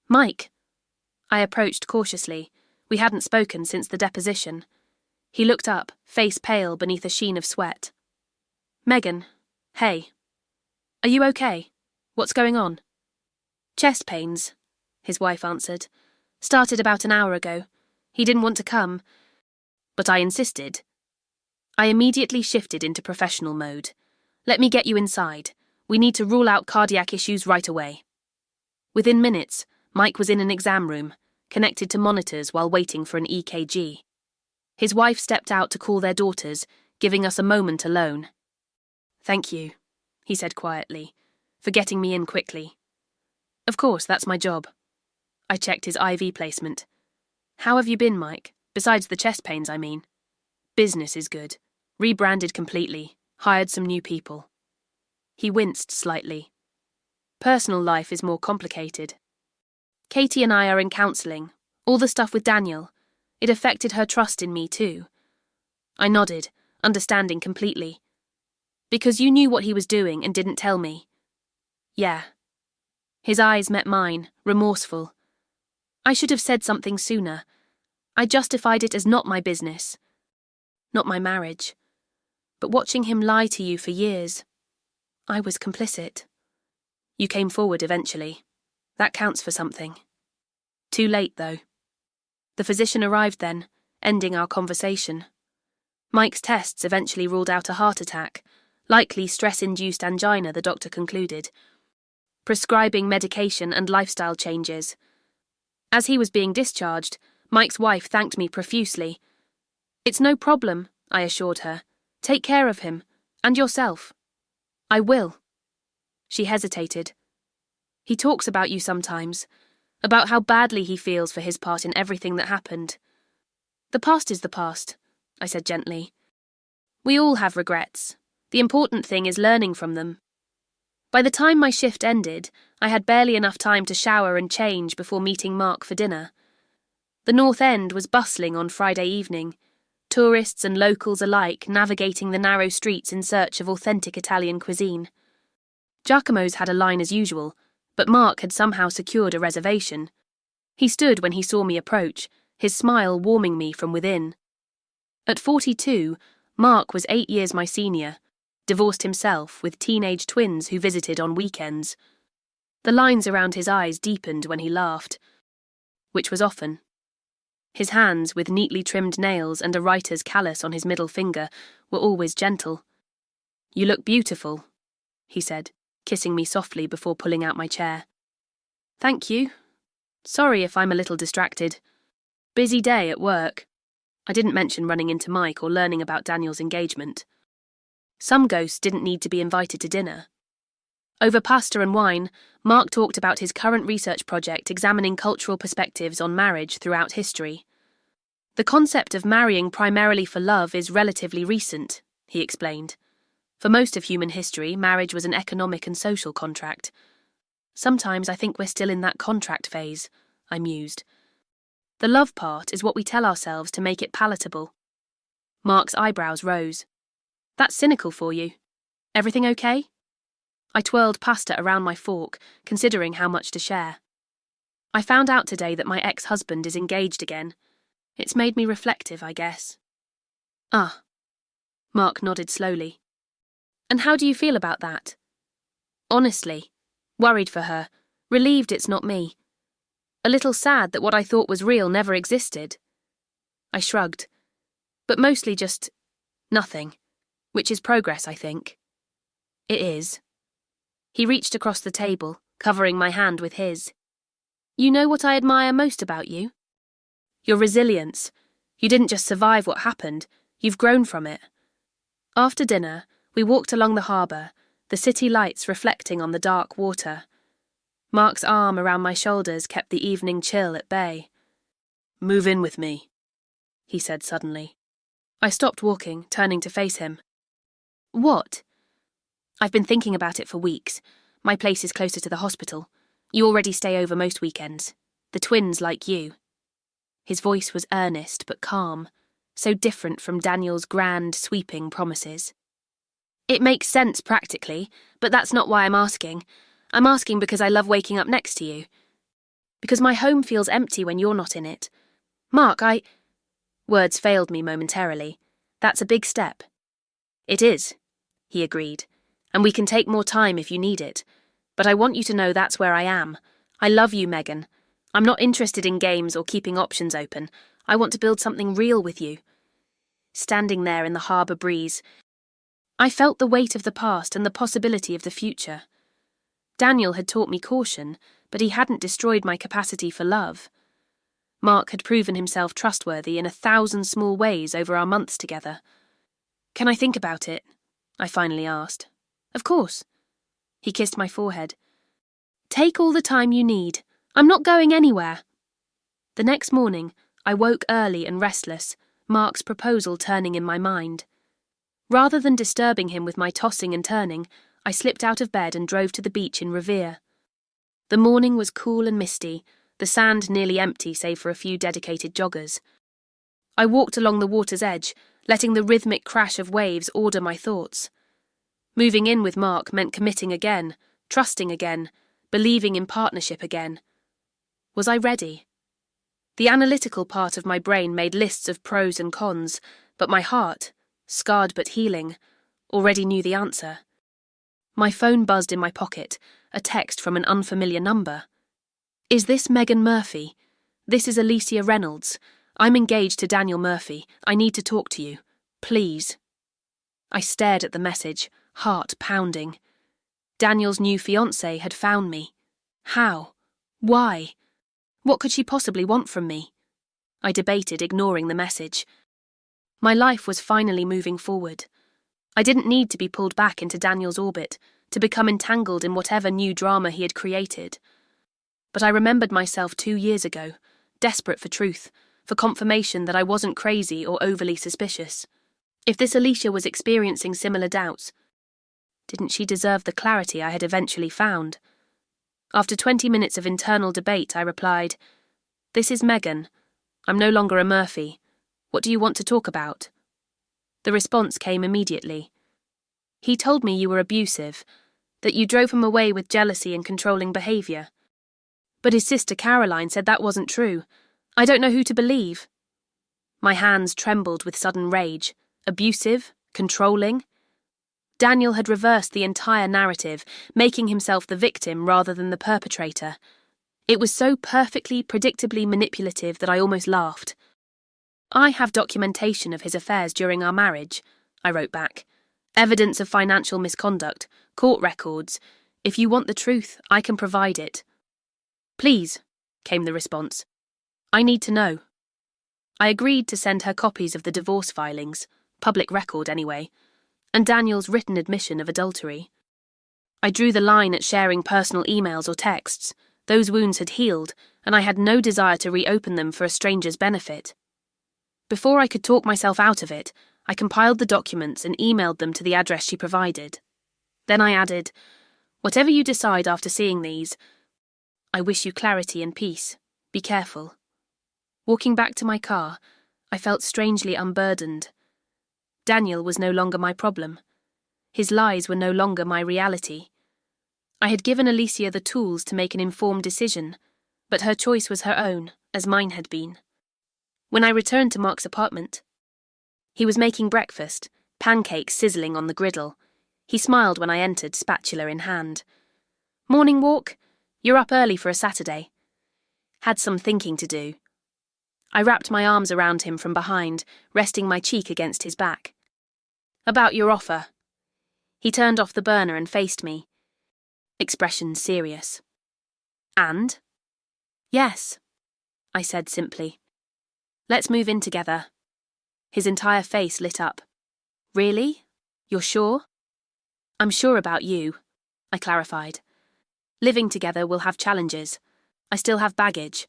"Mike." I approached cautiously. We hadn't spoken since the deposition. He looked up, face pale beneath a sheen of sweat. "Megan, hey. Are you okay? What's going on?" "Chest pains," his wife answered. "Started about an hour ago. He didn't want to come, but I insisted." I immediately shifted into professional mode. "Let me get you inside. We need to rule out cardiac issues right away." Within minutes, Mike was in an exam room, connected to monitors while waiting for an EKG. His wife stepped out to call their daughters, giving us a moment alone. "Thank you," he said quietly, "for getting me in quickly." "Of course, that's my job." I checked his IV placement. "How have you been, Mike? Besides the chest pains, I mean." "Business is good. Rebranded completely. Hired some new people." He winced slightly. Personal life is more complicated. Katie and I are in counselling. All the stuff with Daniel. It affected her trust in me too. I nodded, understanding completely. Because you knew what he was doing and didn't tell me. Yeah. His eyes met mine, remorseful. I should have said something sooner. I justified it as not my business. Not my marriage. But watching him lie to you for years, I was complicit. You came forward eventually. That counts for something. Too late, though. The physician arrived then, ending our conversation. Mike's tests eventually ruled out a heart attack, likely stress-induced angina, the doctor concluded, prescribing medication and lifestyle changes. As he was being discharged, Mike's wife thanked me profusely. It's no problem, I assured her. Take care of him, and yourself. I will. She hesitated. He talks about you sometimes, about how badly he feels for his part in everything that happened. The past is the past, I said gently. We all have regrets. The important thing is learning from them. By the time my shift ended, I had barely enough time to shower and change before meeting Mark for dinner. The North End was bustling on Friday evening, tourists and locals alike navigating the narrow streets in search of authentic Italian cuisine. Giacomo's had a line as usual, but Mark had somehow secured a reservation. He stood when he saw me approach, his smile warming me from within. At 42, Mark was 8 years my senior, divorced himself with teenage twins who visited on weekends. The lines around his eyes deepened when he laughed, which was often. His hands, with neatly trimmed nails and a writer's callus on his middle finger, were always gentle. You look beautiful, he said, kissing me softly before pulling out my chair. Thank you. Sorry if I'm a little distracted. Busy day at work. I didn't mention running into Mike or learning about Daniel's engagement. Some ghosts didn't need to be invited to dinner. Over pasta and wine, Mark talked about his current research project examining cultural perspectives on marriage throughout history. The concept of marrying primarily for love is relatively recent, he explained. For most of human history, marriage was an economic and social contract. Sometimes I think we're still in that contract phase, I mused. The love part is what we tell ourselves to make it palatable. Mark's eyebrows rose. That's cynical for you. Everything okay? I twirled pasta around my fork, considering how much to share. I found out today that my ex-husband is engaged again. It's made me reflective, I guess. Ah. Mark nodded slowly. And how do you feel about that? Honestly, worried for her, relieved it's not me. A little sad that what I thought was real never existed. I shrugged. But mostly just nothing. Which is progress, I think. It is. He reached across the table, covering my hand with his. You know what I admire most about you? Your resilience. You didn't just survive what happened, you've grown from it. After dinner, we walked along the harbour, the city lights reflecting on the dark water. Mark's arm around my shoulders kept the evening chill at bay. Move in with me, he said suddenly. I stopped walking, turning to face him. What? I've been thinking about it for weeks. My place is closer to the hospital. You already stay over most weekends. The twins like you. His voice was earnest but calm, so different from Daniel's grand, sweeping promises. It makes sense practically, but that's not why I'm asking. I'm asking because I love waking up next to you. Because my home feels empty when you're not in it. Mark, Words failed me momentarily. That's a big step. It is, he agreed, and we can take more time if you need it. But I want you to know that's where I am. I love you, Megan. I'm not interested in games or keeping options open. I want to build something real with you. Standing there in the harbour breeze, I felt the weight of the past and the possibility of the future. Daniel had taught me caution, but he hadn't destroyed my capacity for love. Mark had proven himself trustworthy in 1,000 small ways over our months together. Can I think about it? I finally asked. Of course. He kissed my forehead. Take all the time you need. I'm not going anywhere. The next morning, I woke early and restless, Mark's proposal turning in my mind. Rather than disturbing him with my tossing and turning, I slipped out of bed and drove to the beach in Revere. The morning was cool and misty, the sand nearly empty save for a few dedicated joggers. I walked along the water's edge, letting the rhythmic crash of waves order my thoughts. Moving in with Mark meant committing again, trusting again, believing in partnership again. Was I ready? The analytical part of my brain made lists of pros and cons, but my heart, scarred but healing, already knew the answer. My phone buzzed in my pocket, a text from an unfamiliar number. "Is this Megan Murphy? This is Alicia Reynolds. I'm engaged to Daniel Murphy. I need to talk to you. Please." I stared at the message, heart pounding. Daniel's new fiancé had found me. How? Why? What could she possibly want from me? I debated, ignoring the message. My life was finally moving forward. I didn't need to be pulled back into Daniel's orbit, to become entangled in whatever new drama he had created. But I remembered myself 2 years ago, desperate for truth, for confirmation that I wasn't crazy or overly suspicious. If this Alicia was experiencing similar doubts, didn't she deserve the clarity I had eventually found? After 20 minutes of internal debate, I replied, "This is Megan. I'm no longer a Murphy. What do you want to talk about?" The response came immediately. "He told me you were abusive, that you drove him away with jealousy and controlling behaviour. But his sister Caroline said that wasn't true. I don't know who to believe." My hands trembled with sudden rage. Abusive? Controlling? Daniel had reversed the entire narrative, making himself the victim rather than the perpetrator. It was so perfectly, predictably manipulative that I almost laughed. "I have documentation of his affairs during our marriage," I wrote back. "Evidence of financial misconduct, court records. If you want the truth, I can provide it." "Please," came the response. "I need to know." I agreed to send her copies of the divorce filings, public record anyway, and Daniel's written admission of adultery. I drew the line at sharing personal emails or texts. Those wounds had healed, and I had no desire to reopen them for a stranger's benefit. Before I could talk myself out of it, I compiled the documents and emailed them to the address she provided. Then I added, "Whatever you decide after seeing these, I wish you clarity and peace. Be careful." Walking back to my car, I felt strangely unburdened. Daniel was no longer my problem. His lies were no longer my reality. I had given Alicia the tools to make an informed decision, but her choice was her own, as mine had been. When I returned to Mark's apartment, he was making breakfast, pancakes sizzling on the griddle. He smiled when I entered, spatula in hand. "Morning walk? You're up early for a Saturday." Had some thinking to do. I wrapped my arms around him from behind, resting my cheek against his back. "About your offer." He turned off the burner and faced me, expression serious. "And?" "Yes," I said simply. "Let's move in together." His entire face lit up. "Really? You're sure?" "I'm sure about you," I clarified. "Living together will have challenges. I still have baggage.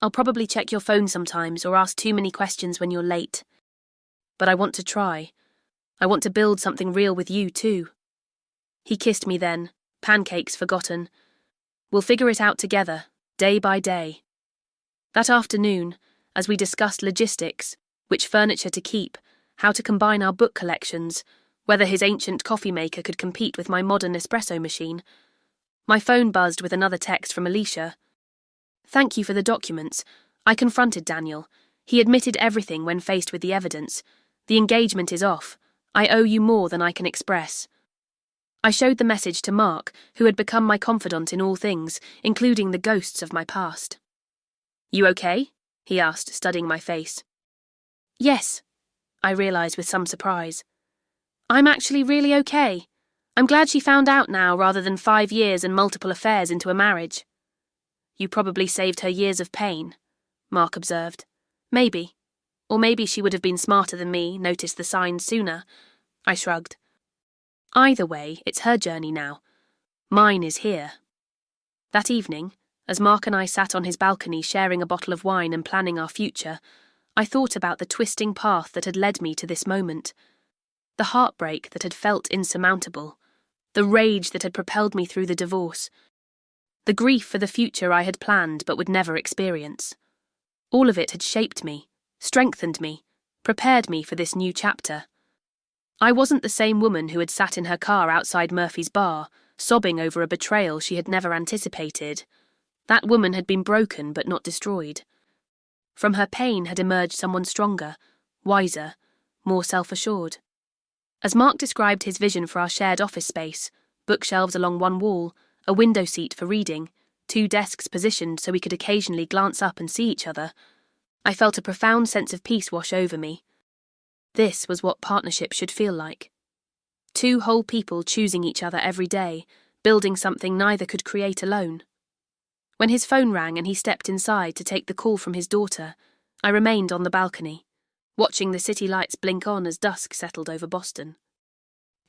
I'll probably check your phone sometimes or ask too many questions when you're late. But I want to try. I want to build something real with you too." He kissed me then, pancakes forgotten. "We'll figure it out together, day by day." That afternoon, as we discussed logistics, which furniture to keep, how to combine our book collections, whether his ancient coffee maker could compete with my modern espresso machine, my phone buzzed with another text from Alicia. "Thank you for the documents. I confronted Daniel. He admitted everything when faced with the evidence. The engagement is off. I owe you more than I can express." I showed the message to Mark, who had become my confidant in all things, including the ghosts of my past. "You okay?" he asked, studying my face. "Yes," I realised with some surprise. "I'm actually really okay. I'm glad she found out now rather than 5 years and multiple affairs into a marriage." "You probably saved her years of pain," Mark observed. "Maybe. Or maybe she would have been smarter than me, noticed the signs sooner." I shrugged. "Either way, it's her journey now. Mine is here." That evening, as Mark and I sat on his balcony sharing a bottle of wine and planning our future, I thought about the twisting path that had led me to this moment. The heartbreak that had felt insurmountable. The rage that had propelled me through the divorce. the grief for the future I had planned but would never experience. All of it had shaped me, strengthened me, prepared me for this new chapter. I wasn't the same woman who had sat in her car outside Murphy's bar, sobbing over a betrayal she had never anticipated. That woman had been broken but not destroyed. From her pain had emerged someone stronger, wiser, more self-assured. As Mark described his vision for our shared office space, bookshelves along one wall, a window seat for reading, 2 desks positioned so we could occasionally glance up and see each other, I felt a profound sense of peace wash over me. This was what partnership should feel like. 2 whole people choosing each other every day, building something neither could create alone. When his phone rang and he stepped inside to take the call from his daughter, I remained on the balcony, watching the city lights blink on as dusk settled over Boston.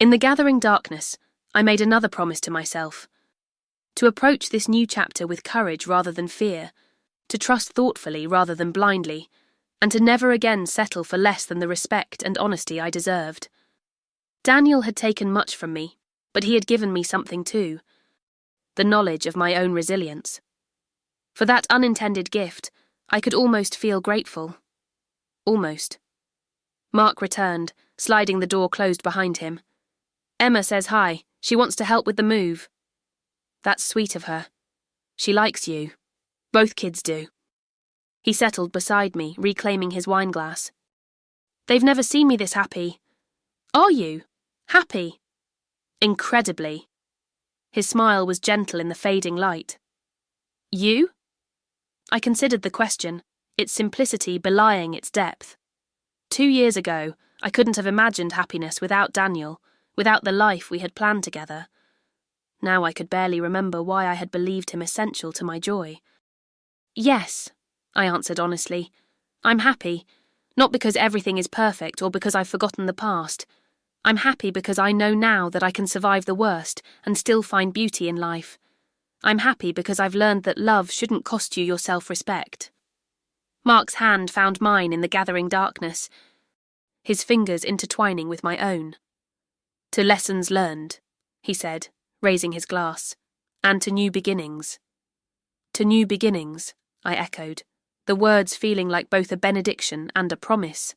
In the gathering darkness, I made another promise to myself: to approach this new chapter with courage rather than fear, to trust thoughtfully rather than blindly, and to never again settle for less than the respect and honesty I deserved. Daniel had taken much from me, but he had given me something too: the knowledge of my own resilience. For that unintended gift, I could almost feel grateful. Almost. Mark returned, sliding the door closed behind him. "Emma says hi. She wants to help with the move." "That's sweet of her. She likes you. Both kids do." He settled beside me, reclaiming his wineglass. "They've never seen me this happy." "Are you? Happy?" "Incredibly." His smile was gentle in the fading light. "You?" I considered the question, its simplicity belying its depth. 2 years ago, I couldn't have imagined happiness without Daniel, without the life we had planned together. Now I could barely remember why I had believed him essential to my joy. "Yes," I answered honestly. "I'm happy, not because everything is perfect or because I've forgotten the past. I'm happy because I know now that I can survive the worst and still find beauty in life. I'm happy because I've learned that love shouldn't cost you your self-respect." Mark's hand found mine in the gathering darkness, his fingers intertwining with my own. "To lessons learned," he said, raising his glass, "and to new beginnings." "To new beginnings," I echoed, the words feeling like both a benediction and a promise.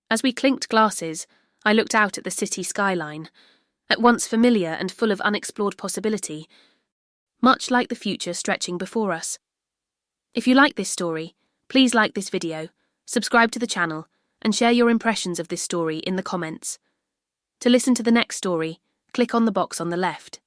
As we clinked glasses, I looked out at the city skyline, at once familiar and full of unexplored possibility, much like the future stretching before us. If you like this story, please like this video, subscribe to the channel, and share your impressions of this story in the comments. To listen to the next story, click on the box on the left.